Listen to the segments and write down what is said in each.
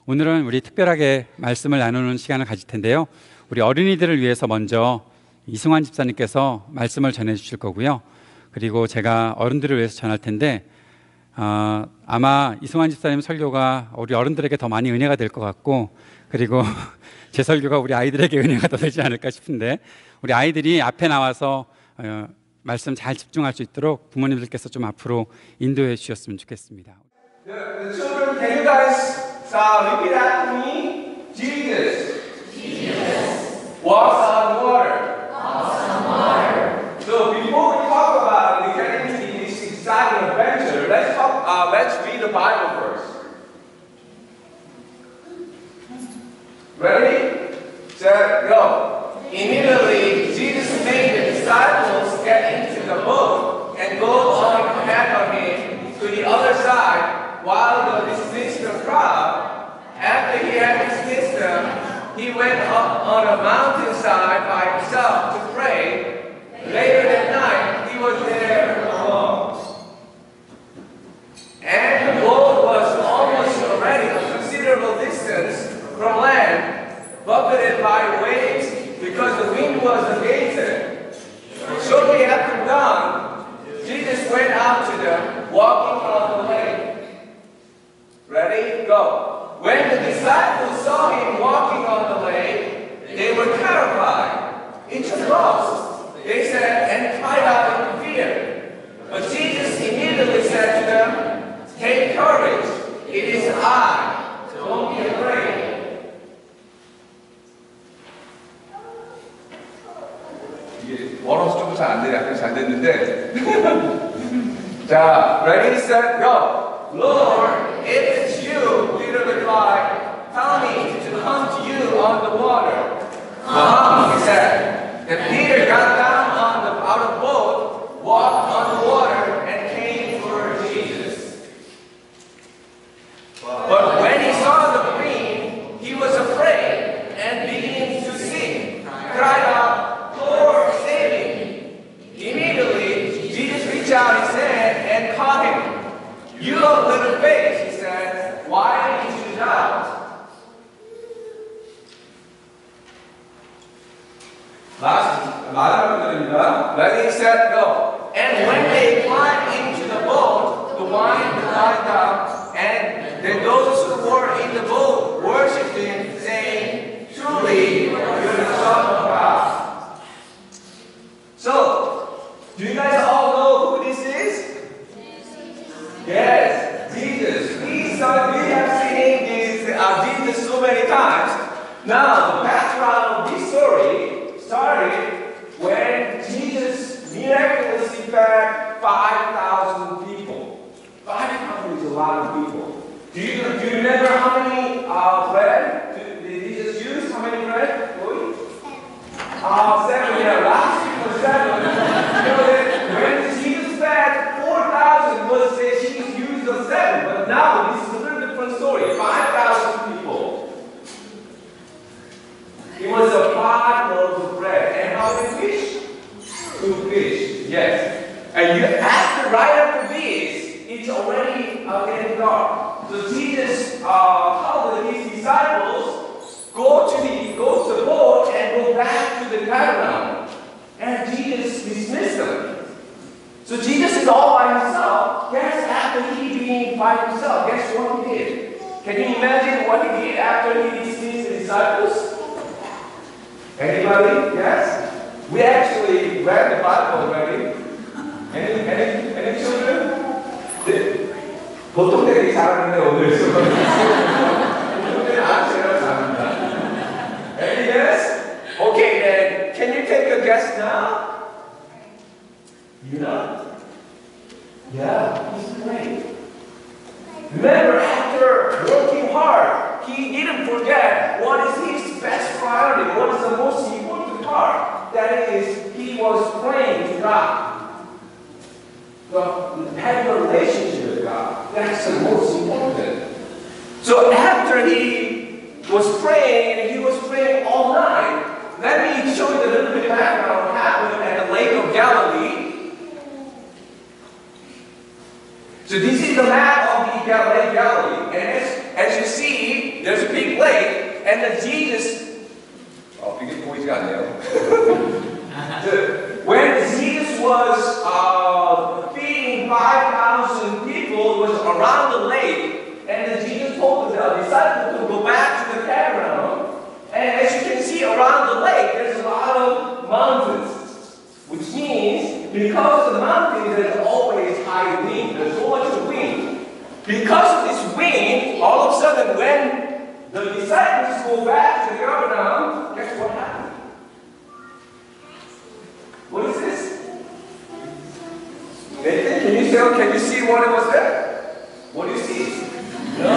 오늘은 우리 특별하게 말씀을 나누는 시간을 가질 텐데요. 우리 어린이들을 위해서 먼저 이승환 집사님께서 말씀을 전해 주실 거고요. 그리고 제가 어른들을 위해서 전할 텐데 아마 이승환 집사님 설교가 우리 어른들에게 더 많이 은혜가 될 것 같고, 그리고 제 설교가 우리 아이들에게 은혜가 더 되지 않을까 싶은데, 우리 아이들이 앞에 나와서 말씀 잘 집중할 수 있도록 부모님들께서 좀 앞으로 인도해 주셨으면 좋겠습니다. The children, can you guys repeat after me? Jesus walks on water. So before we talk about the getting into this exciting adventure, let's read the Bible first. Ready? Set, go. Immediately, Jesus made the disciples get into the boat and go on ahead of him to the other side while he dismissed the crowd. After he had dismissed them, he went up on a mountainside by himself to pray. Later that night, he was there alone. And the boat was almost already a considerable distance from land, buffeted by waves because the wind was against. Shortly after dawn, Jesus went out to them, walking on the lake. Ready? Go. When the disciples saw him walking on the lake, they were terrified. It's a ghost, they said, and cried out in fear. But Jesus immediately said to them, take courage, it is I, don't be afraid. 이게 멀어서 좀 잘 안 돼. 약간 잘 됐는데. 자, ready, set, go. Lord, if it's you, Peter replied, tell me to come to you on the water. Come, he said. Then Peter got down out of the boat, walked on the water, and came toward Jesus. But when he saw the wind, he was afraid and began to sink. Cried out, Lord, save me. Immediately, Jesus reached out his hand and caught him. You of little faith, he said, why did you doubt? Ready, set, go. And when they climbed into the boat, the wind died down, and then those who were in the boat worshipped him, saying, truly, you are the Son of God. So, do you guys all know who this is? Yes, Jesus. We have seen Jesus so many times. Now, the background of this story started when Jesus miraculously fed 5,000 people. 5,000 is a lot of people. Do you remember how many bread did Jesus use? How many bread? 7. Yeah, last week was 7. When Jesus fed 4,000, was Jesus used the 7. But now this is a little different story. 5,000 people. It was a 5 loaves of bread. And how many fish? 2 fish. Yes. And right after this, it's already getting dark. So Jesus told his disciples, go to the boat and go back to the caravan. And Jesus dismissed them. So Jesus is all by himself. Guess after he being by himself, guess what he did? Can you imagine what he did after he dismissed the disciples? Anybody? Yes? We actually read the Bible already. Any children? 보통 되게 잘하는데 오늘 오늘은 아주 잘합니다. Any guess? Okay, then can you take a guess now? You know? Yeah, he's great. Remember, after working hard, he didn't forget what is his best priority, what is the most important part. That is, he was praying to God. Having a relationship with God. That's the most important. So after he was praying, and he was praying all night, let me show you a little bit background of what happened at the Lake of Galilee. So this is the map of the Lake Galilee. And as you see, there's a big lake, and then Jesus, 이게 보이지가 않네요. When Jesus was feeding 5,000 people, it was around the lake, and then Jesus told the disciples to go back to the Capernaum. And as you can see around the lake, there's a lot of mountains, which means because of the mountains, there's always high wind. There's so much wind. Because of this wind, all of a sudden, when the disciples go back to the Capernaum, guess what happened? What is this? Nathan, can you see what it was there? What do you see? No?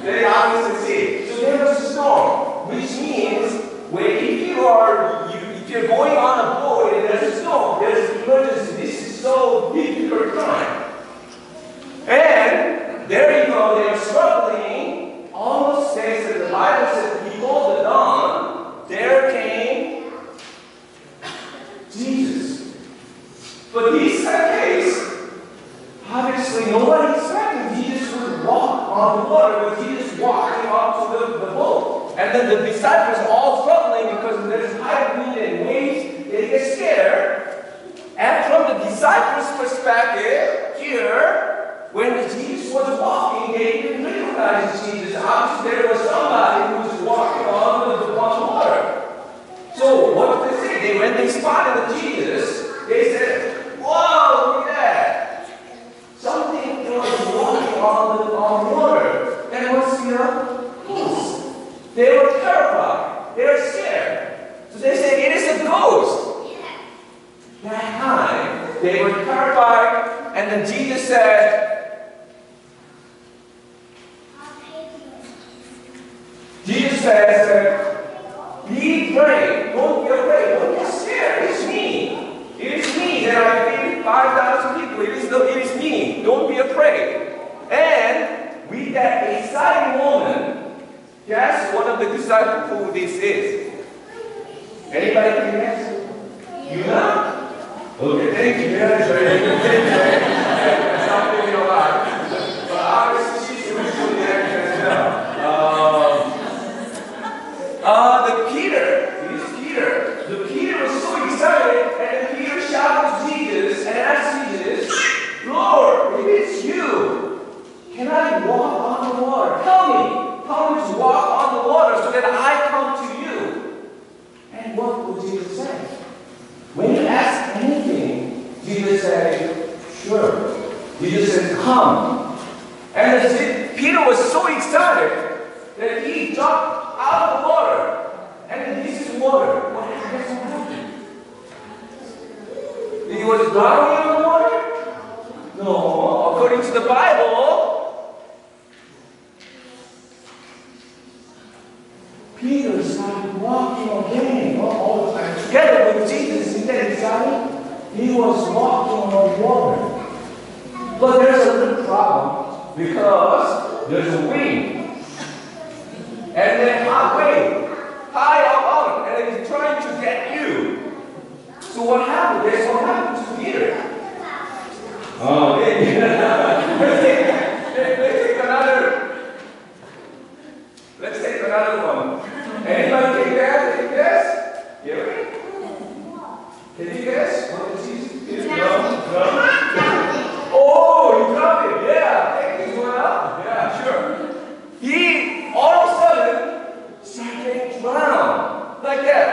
Very obviously see. So there was a storm, which means if you're going on a boat and there's a storm, there's an emergency. This is so difficult time. And there you go, they are struggling. Almost says that the Bible says before the dawn, there came Jesus. But this case, obviously nobody expected Jesus would walk on the water, but Jesus walking onto the boat. And then the disciples are all struggling because there's high wind and waves. They get scared. And from the disciples' perspective, here, when Jesus was walking, they didn't recognize Jesus. Obviously, there was somebody who was walking on the water. So what did they say? When they spotted Jesus, they said, "Whoa, look at that! Something was walking on the water." And what's ghost? They were terrified. They were scared. So they said, "It is a ghost." That time, they were terrified, and then Jesus said, "Be brave. Don't be afraid. Don't get scared. It's me. It is me that I feed 5,000 people. It is me. Don't be afraid." And with that exciting moment, guess one of the disciples who this is? Anybody can guess? You know? Okay, thank you. That's not maybe a lot. But obviously she's really as well. The Peter. It is Peter. The Peter was so excited, and Peter shouted to Jesus and asked Jesus, "Lord, if it's you, can I walk on the water? Tell me to walk on the water so that I come to you." And what would Jesus say? When you ask anything, Jesus said, "Sure." Jesus said, "Come." And Peter was so excited that he jumped out of the water. And this is water. What happened? He was drowning in the water? No. According to the Bible, Peter started walking again all the time. Together with Jesus, isn't that exciting? He was walking on water. But there's a little problem because there's a wind. And then high up, and he's trying to get you. So what happened? Guess what happened to Peter? Oh, let's take another one. Anybody can guess? Gary? Can you guess? What is he? No. Oh, you got it. Yeah, thank you. Yeah, sure. He all of a sudden started to drown like that.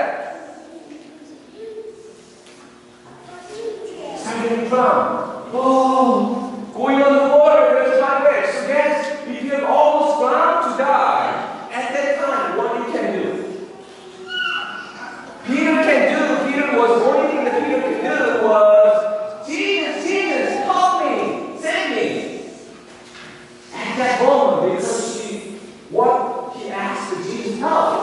Started to drown. Oh, going on the water, there's high waves. So guess if you have almost drowned to die, at that time, what you can do? Peter was the only thing that Peter could do was, Jesus, help me, save me. At that moment, because what he asked Jesus help.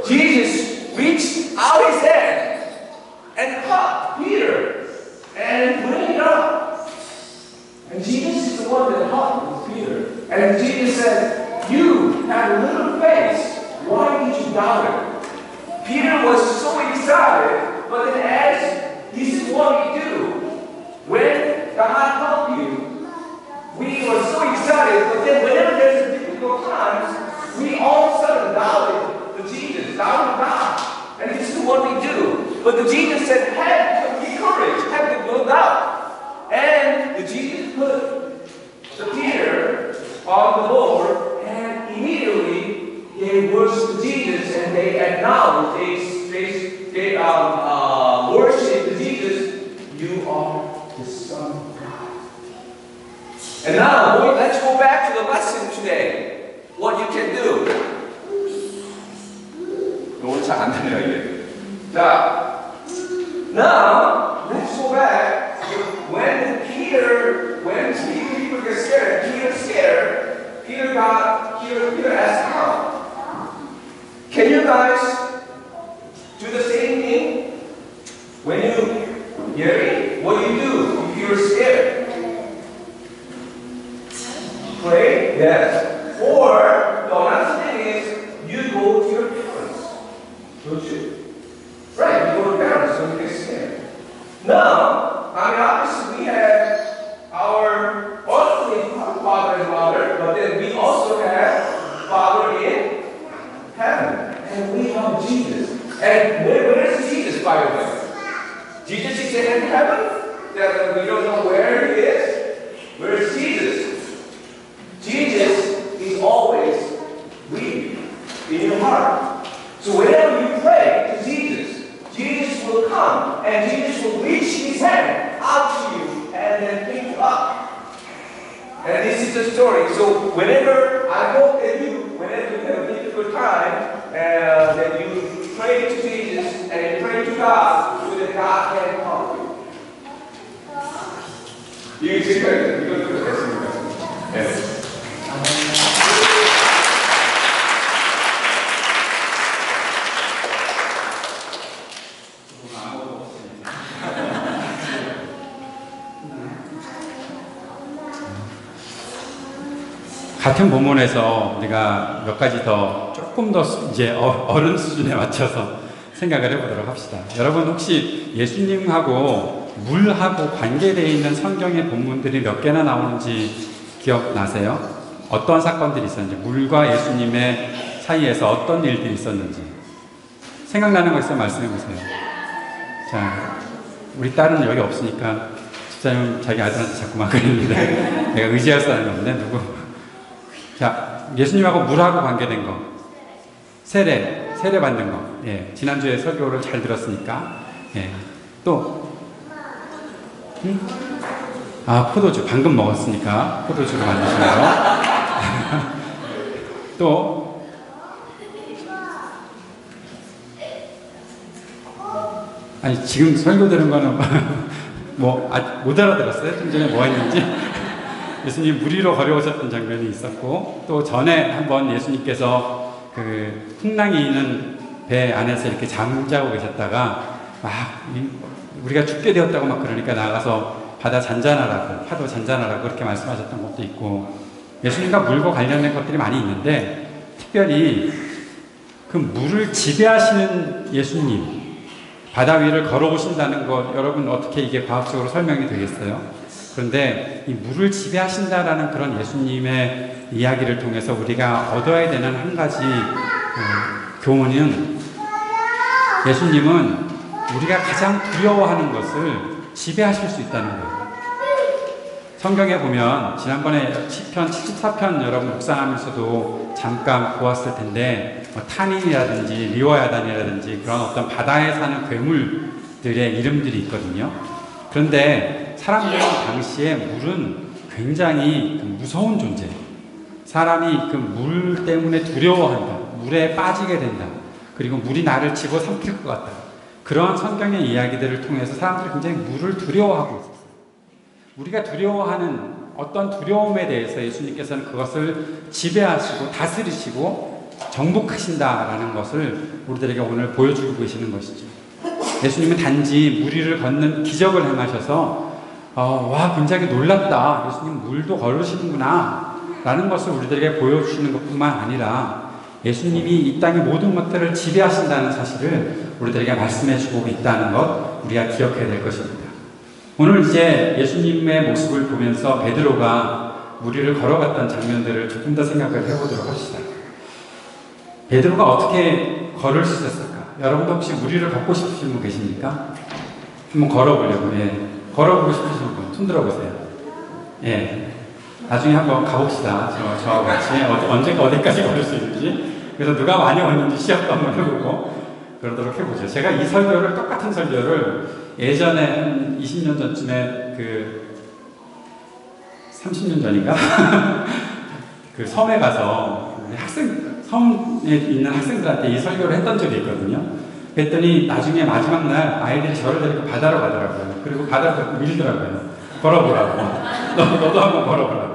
Jesus reached out his hand and caught Peter and bring it up. But the Jesus said, be courage, have no doubt. And the Jesus put the Peter on the board and immediately they worshiped Jesus and they acknowledged, they worshiped Jesus. You are the Son of God. And now, let's go back to the lesson today. What you can do. 오늘 잘 안 되네요, 이게. 자, now, let's go back. When people get scared, Peter asked how? Can you guys do the same thing? When you, Gary, what do you do if you're scared? Pray? Yes. Or, the another thing is, you go to your parents. Don't you? Right, you go to parents when you get scared. Now, obviously we have our earthly father and mother, but then we also have Father in heaven. And we have Jesus. And where is Jesus, by the way? Jesus is in heaven? That we don't know where he is? Where is Jesus? Jesus is always with you, in your heart. So whenever you pray to Jesus, Jesus will come and Jesus will reach his hand out to you and then pick you up. And this is the story. So whenever I hope that whenever you have a difficult time, that you pray to Jesus and you pray to God so that God can help you. 이거 됐습니다. 네. 같은 본문에서 우리가 몇 가지 더 조금 더 이제 어른 수준에 맞춰서 생각을 해보도록 합시다. 여러분 혹시 예수님하고 물하고 관계되어 있는 성경의 본문들이 몇 개나 나오는지 기억나세요? 어떤 사건들이 있었는지, 물과 예수님의 사이에서 어떤 일들이 있었는지 생각나는 거 있으면 말씀해 보세요. 자, 우리 딸은 여기 없으니까 집사님 자기 아들한테 자꾸만 그랬는데 내가 의지할 사람이 없네. 누구? 자, 예수님하고 물하고 관계된 거, 세례 받는 거. 예, 지난주에 설교를 잘 들었으니까. 예, 또, 포도주 방금 먹었으니까 포도주를 만드시는 거. 또, 아니 지금 설교 들은 거는 못 알아들었어요? 좀 전에 뭐 했는지. 예수님 물 위로 걸어오셨던 장면이 있었고, 또 전에 한번 예수님께서 그 풍랑이 있는 배 안에서 이렇게 잠자고 계셨다가 우리가 죽게 되었다고 막 그러니까 나가서 바다 잔잔하라고, 파도 잔잔하라고 그렇게 말씀하셨던 것도 있고, 예수님과 물과 관련된 것들이 많이 있는데, 특별히 그 물을 지배하시는 예수님, 바다 위를 걸어오신다는 것, 여러분 어떻게 이게 과학적으로 설명이 되겠어요? 그런데 이 물을 지배하신다라는 그런 예수님의 이야기를 통해서 우리가 얻어야 되는 한 가지 교훈은, 예수님은 우리가 가장 두려워하는 것을 지배하실 수 있다는 거예요. 성경에 보면 지난번에 시편 74편 여러분 묵상하면서도 잠깐 보았을 텐데, 타닌이라든지 리워야단이라든지 그런 어떤 바다에 사는 괴물들의 이름들이 있거든요. 그런데 사람들은 당시에 물은 굉장히 무서운 존재예요. 사람이 그 물 때문에 두려워한다. 물에 빠지게 된다. 그리고 물이 나를 집어삼킬 것 같다. 그런 성경의 이야기들을 통해서 사람들이 굉장히 물을 두려워하고 있었어요. 우리가 두려워하는 어떤 두려움에 대해서 예수님께서는 그것을 지배하시고 다스리시고 정복하신다라는 것을 우리들에게 오늘 보여주고 계시는 것이죠. 예수님은 단지 물 위를 걷는 기적을 행하셔서 굉장히 놀랍다. 예수님 물도 걸으시는구나 라는 것을 우리들에게 보여주시는 것뿐만 아니라 예수님이 이 땅의 모든 것들을 지배하신다는 사실을 우리들에게 말씀해 주고 있다는 것 우리가 기억해야 될 것입니다. 오늘 이제 예수님의 모습을 보면서 베드로가 물 위를 걸어갔던 장면들을 조금 더 생각을 해보도록 합시다. 베드로가 어떻게 걸을 수 있었을까? 여러분도 혹시 무리를 걷고 싶으신 분 계십니까? 한번 걸어보려고. 예. 걸어보고 싶으신 분 손 들어보세요. 예. 나중에 한번 가봅시다. 저하고 같이 언제가 어디까지 걸을 수 있는지. 그래서 누가 많이 걷는지 시합도 한번 해보고 그러도록 해보죠. 제가 이 설교를, 똑같은 설교를 예전에 한 20년 전쯤에 30년 전인가? 그 섬에 가서 섬에 있는 학생들한테 이 설교를 했던 적이 있거든요. 그랬더니 나중에 마지막 날 아이들이 저를 데리고 바다로 가더라고요. 그리고 바다로 밀더라고요. 걸어보라고. 너도 한번 걸어보라고.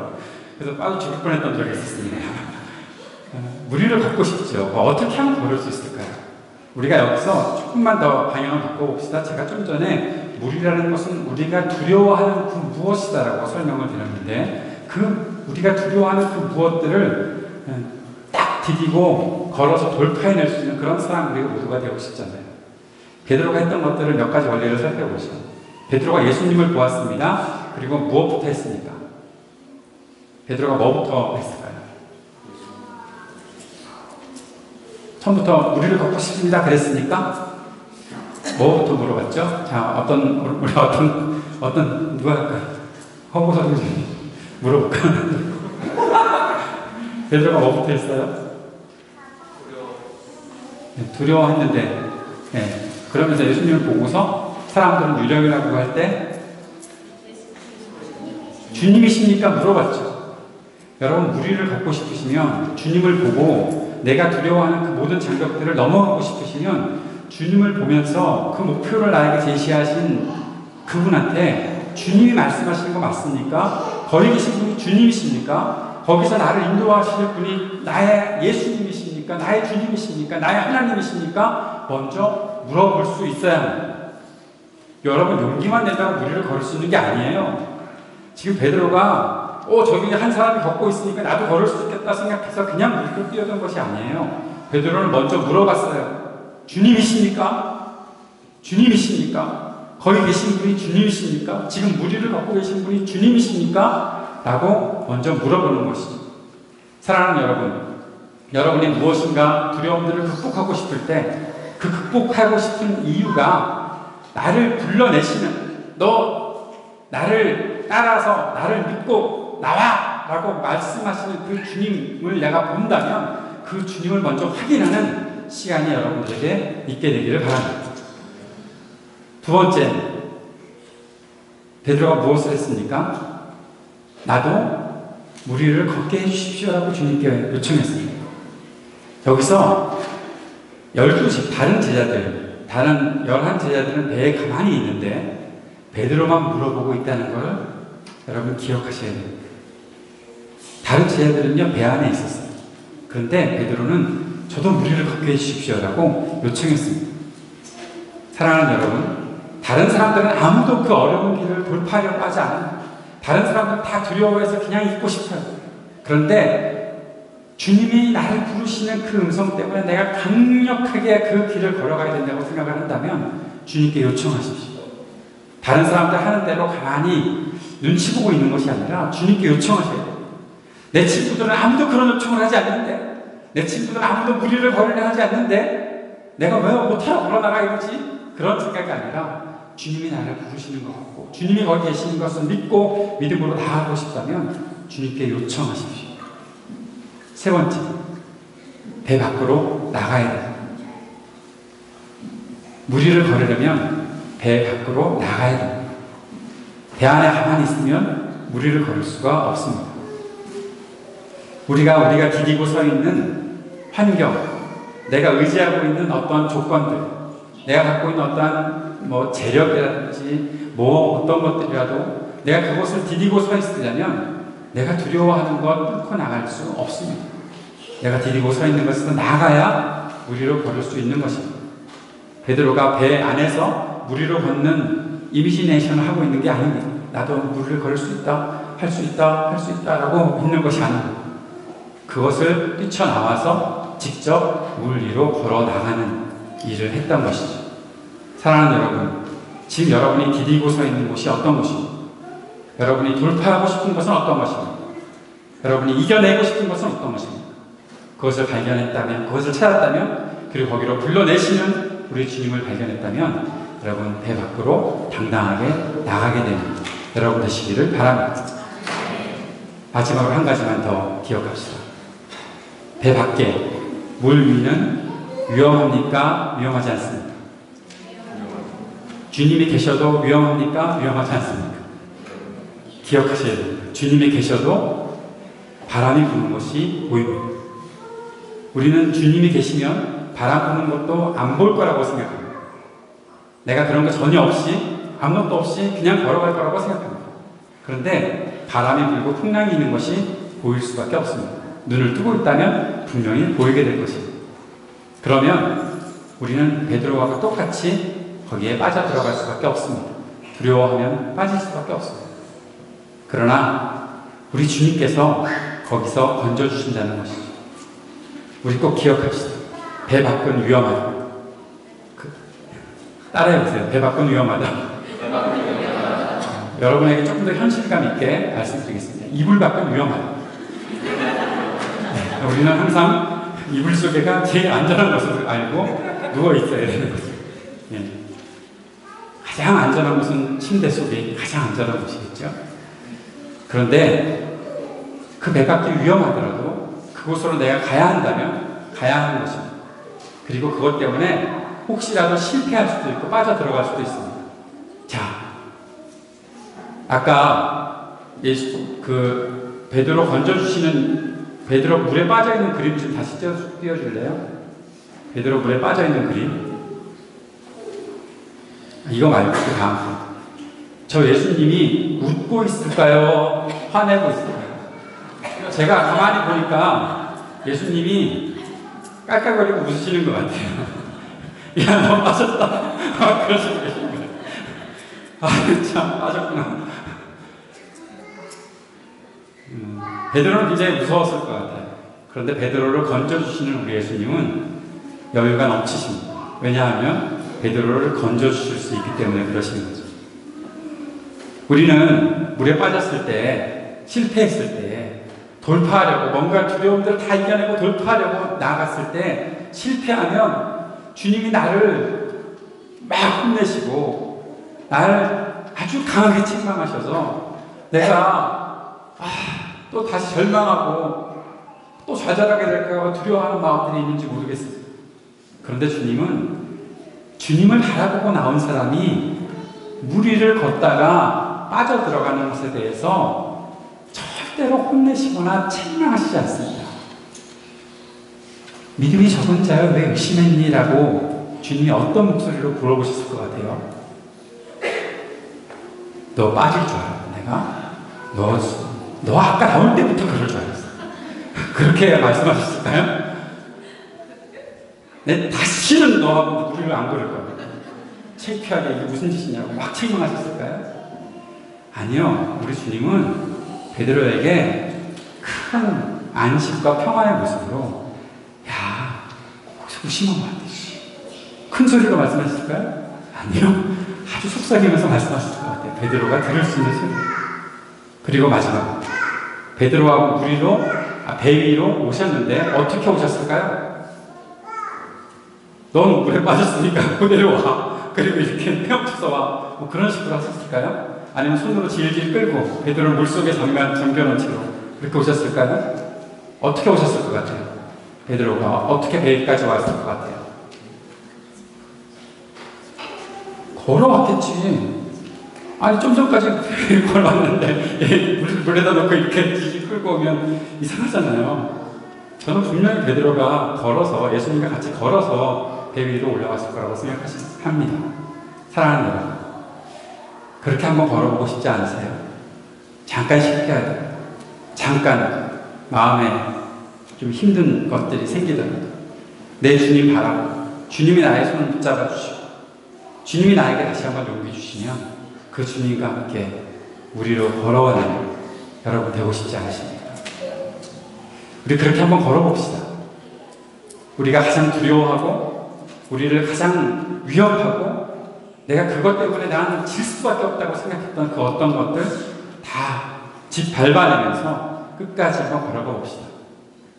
그래서 빠져 죽을 뻔했던 적이 있었습니다. 무리를 걷고 싶죠. 어떻게 하면 걸을 수 있을까요? 우리가 여기서 조금만 더 방향을 바꿔봅시다. 제가 좀 전에 무리라는 것은 우리가 두려워하는 그 무엇이다라고 설명을 드렸는데, 우리가 두려워하는 그 무엇들을 딱 디디고 걸어서 돌파해낼 수 있는 그런 사람, 우리가 모두가 되고 싶잖아요. 베드로가 했던 것들을 몇 가지 원리를 살펴보죠. 베드로가 예수님을 보았습니다. 그리고 무엇부터 했습니까? 베드로가 뭐부터 했을까요? 처음부터 무리를 걷고 싶습니다 그랬으니까 뭐부터 물어봤죠? 자, 누가 할까요? 허보선님 물어볼까? 베드로가 뭐부터 했어요? 두려워했는데, 네. 그러면서 예수님을 보고서 사람들은 유령이라고 할 때 주님이십니까? 물어봤죠. 여러분, 무리를 걷고 싶으시면 주님을 보고 내가 두려워하는 그 모든 장벽들을 넘어가고 싶으시면 주님을 보면서 그 목표를 나에게 제시하신 그분한테 주님이 말씀하시는 거 맞습니까? 거기 계신 분이 주님이십니까? 거기서 나를 인도하실 분이 나의 예수님이십니까? 나의 주님이십니까? 나의 하나님이십니까? 먼저 물어볼 수 있어야 합니다. 여러분, 용기만 낸다고 무리를 걸을 수 있는 게 아니에요. 지금 베드로가 저기 한 사람이 걷고 있으니까 나도 걸을 수 있겠다 생각해서 그냥 물길 뛰어든 것이 아니에요. 베드로는 먼저 물어봤어요. 주님이십니까? 주님이십니까? 거기 계신 분이 주님이십니까? 지금 무리를 걷고 계신 분이 주님이십니까? 라고 먼저 물어보는 것이죠. 사랑하는 여러분, 여러분이 무엇인가 두려움들을 극복하고 싶을 때 그 극복하고 싶은 이유가 나를 불러내시는, 너 나를 따라서 나를 믿고 나와! 라고 말씀하시는 그 주님을 내가 본다면 그 주님을 먼저 확인하는 시간이 여러분들에게 있게 되기를 바랍니다. 두 번째, 베드로가 무엇을 했습니까? 나도 무리를 걷게 해주십시오라고 주님께 요청했습니다. 여기서 12시 다른 11제자들은 배에 가만히 있는데 베드로만 물어보고 있다는 걸 여러분 기억하셔야 됩니다. 다른 제자들은요, 배 안에 있었어요. 그런데 베드로는 저도 무리를 걷게 해주십시오라고 요청했습니다. 사랑하는 여러분, 다른 사람들은 아무도 그 어려운 길을 돌파하려고 하지 않아요. 다른 사람들은 다 두려워해서 그냥 있고 싶어요. 그런데 주님이 나를 부르시는 그 음성 때문에 내가 강력하게 그 길을 걸어가야 된다고 생각을 한다면 주님께 요청하십시오. 다른 사람들 하는 대로 가만히 눈치 보고 있는 것이 아니라 주님께 요청하셔야 돼요. 내 친구들은 아무도 그런 요청을 하지 않는데, 내 친구들은 아무도 무리를 걸으려 하지 않는데 내가 왜 못하러 걸어나가야 되지? 그런 생각이 아니라 주님이 나를 부르시는 것 같고 주님이 거기 계시는 것을 믿고 믿음으로 나아가고 싶다면 주님께 요청하십시오. 세 번째, 배 밖으로 나가야 돼요. 무리를 걸으려면 배 밖으로 나가야 됩니다. 배 안에 가만히 있으면 무리를 걸을 수가 없습니다. 우리가 디디고 서 있는 환경, 내가 의지하고 있는 어떤 조건들, 내가 갖고 있는 어떠한 재력이라든지 어떤 것들이라도 내가 그것을 디디고 서 있으려면 내가 두려워하는 것 뚫고 나갈 수 없습니다. 내가 디디고 서 있는 것은 나가야 무리로 걸을 수 있는 것입니다. 베드로가 배 안에서 무리로 걷는 이미지네이션을 하고 있는 게 아닙니다. 나도 무리를 걸을 수 있다, 할 수 있다, 할 수 있다라고 믿는 것이 아닙니다. 그것을 뛰쳐나와서 직접 물 위로 걸어 나가는 일을 했던 것이죠. 사랑하는 여러분, 지금 여러분이 디디고 서 있는 곳이 어떤 곳입니까? 여러분이 돌파하고 싶은 것은 어떤 것입니까? 여러분이 이겨내고 싶은 것은 어떤 것입니까? 그것을 발견했다면, 그것을 찾았다면, 그리고 거기로 불러내시는 우리 주님을 발견했다면 여러분 배 밖으로 당당하게 나가게 되는 여러분 되시기를 바랍니다. 마지막으로 한 가지만 더 기억합시다. 배 밖에 물 위는 위험합니까? 위험하지 않습니까? 주님이 계셔도 위험합니까? 위험하지 않습니까? 기억하셔야 됩니다. 주님이 계셔도 바람이 부는 것이 보입니다. 우리는 주님이 계시면 바람 부는 것도 안 볼 거라고 생각합니다. 내가 그런 거 전혀 없이 아무것도 없이 그냥 걸어갈 거라고 생각합니다. 그런데 바람이 불고 풍랑이 있는 것이 보일 수밖에 없습니다. 눈을 뜨고 있다면 분명히 보이게 될 것입니다. 그러면 우리는 베드로와 똑같이 거기에 빠져들어갈 수밖에 없습니다. 두려워하면 빠질 수밖에 없습니다. 그러나 우리 주님께서 거기서 건져주신다는 것이죠. 우리 꼭 기억합시다. 배 밖은 위험하다. 따라해보세요. 배 밖은 위험하다. 여러분에게 조금 더 현실감 있게 말씀드리겠습니다. 이불 밖은 위험하다. 우리는 항상 이불 속에가 제일 안전한 것을 알고 누워있어야 되는 거죠. 예. 가장 안전한 곳은 침대 속이 가장 안전한 곳이겠죠. 그런데 그 배 밖이 위험하더라도 그곳으로 내가 가야 한다면 가야 하는 것입니다. 그리고 그것 때문에 혹시라도 실패할 수도 있고 빠져들어갈 수도 있습니다. 자, 아까 베드로 건져주시는 베드로 물에 빠져있는 그림 좀 다시 띄워줄래요? 베드로 물에 빠져있는 그림. 이거 말고 그 다음. 저 예수님이 웃고 있을까요? 화내고 있을까요? 제가 가만히 보니까 예수님이 깔깔거리고 웃으시는 것 같아요. 야, 너 빠졌다. 그러시고 계신 거예요. 아, 참, 빠졌구나. 베드로는 굉장히 무서웠을 것 같아요. 그런데 베드로를 건져주시는 우리 예수님은 여유가 넘치십니다. 왜냐하면 베드로를 건져주실 수 있기 때문에 그러시는 거죠. 우리는 물에 빠졌을 때, 실패했을 때, 돌파하려고, 뭔가 두려움들을 다 이겨내고 돌파하려고 나아갔을 때, 실패하면 주님이 나를 막 혼내시고, 나를 아주 강하게 책망하셔서, 내가, 또 다시 절망하고, 또 좌절하게 될까 두려워하는 마음들이 있는지 모르겠어요. 그런데 주님은, 주님을 바라보고 나온 사람이 물 위를 걷다가 빠져들어가는 것에 대해서 절대로 혼내시거나 책망하시지 않습니다. 믿음이 적은 자여 왜 의심했니? 라고 주님이 어떤 목소리로 물어보셨을 것 같아요? 너 빠질 줄 알았다. 내가? 너 아까 나올 때부터 그럴 줄 알았어. 그렇게 말씀하셨을까요? 내 다시는 너하고 우리를 안 그럴 거야. 창피하게 이게 무슨 짓이냐고 막 책망하셨을까요? 아니요. 우리 주님은 베드로에게 큰 안식과 평화의 모습으로 야, 거기서 의심한 것 같아. 큰 소리로 말씀하셨을까요? 아니요. 아주 속삭이면서 말씀하셨을 것 같아요. 베드로가 들을 수 있는 소리. 그리고 마지막 베드로하고 배 위로 오셨는데 어떻게 오셨을까요? 넌 물에 빠졌으니까 그대로 와. 그리고 이렇게 헤엄쳐서 와. 뭐 그런 식으로 하셨을까요? 아니면 손으로 질질 끌고 베드로를 물속에 잠겨놓은 채로 그렇게 오셨을까요? 어떻게 오셨을 것 같아요? 베드로가 어떻게 배까지 왔을 것 같아요? 걸어왔겠지. 아니 좀 전까지 걸어왔는데 물에다 놓고 이렇게 질질 끌고 오면 이상하잖아요. 저는 분명히 베드로가 걸어서 예수님과 같이 걸어서 배 위로 올라갔을 거라고 생각합니다. 사랑하는 여러분, 그렇게 한번 걸어보고 싶지 않으세요? 잠깐 실패해야 돼요. 잠깐 마음에 좀 힘든 것들이 생기더라도 내 주님 바라고 주님이 나의 손을 붙잡아 주시고 주님이 나에게 다시 한번 용기 주시면 그 주님과 함께 우리로 걸어가는 여러분 되고 싶지 않으십니까? 우리 그렇게 한번 걸어봅시다. 우리가 가장 두려워하고 우리를 가장 위협하고 내가 그것 때문에 나는 질 수밖에 없다고 생각했던 그 어떤 것들 다 집 밟아내면서 끝까지 한번 걸어가 봅시다.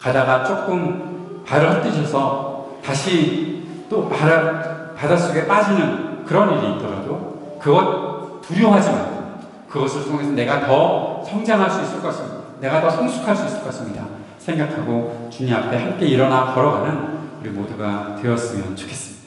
가다가 조금 발을 헛디뎌서 다시 또 발을 바닷속에 빠지는 그런 일이 있더라도 그것 두려워하지 말고 그것을 통해서 내가 더 성장할 수 있을 것입니다. 내가 더 성숙할 수 있을 것입니다. 생각하고 주님 앞에 함께 일어나 걸어가는 우리 모두가 되었으면 좋겠습니다.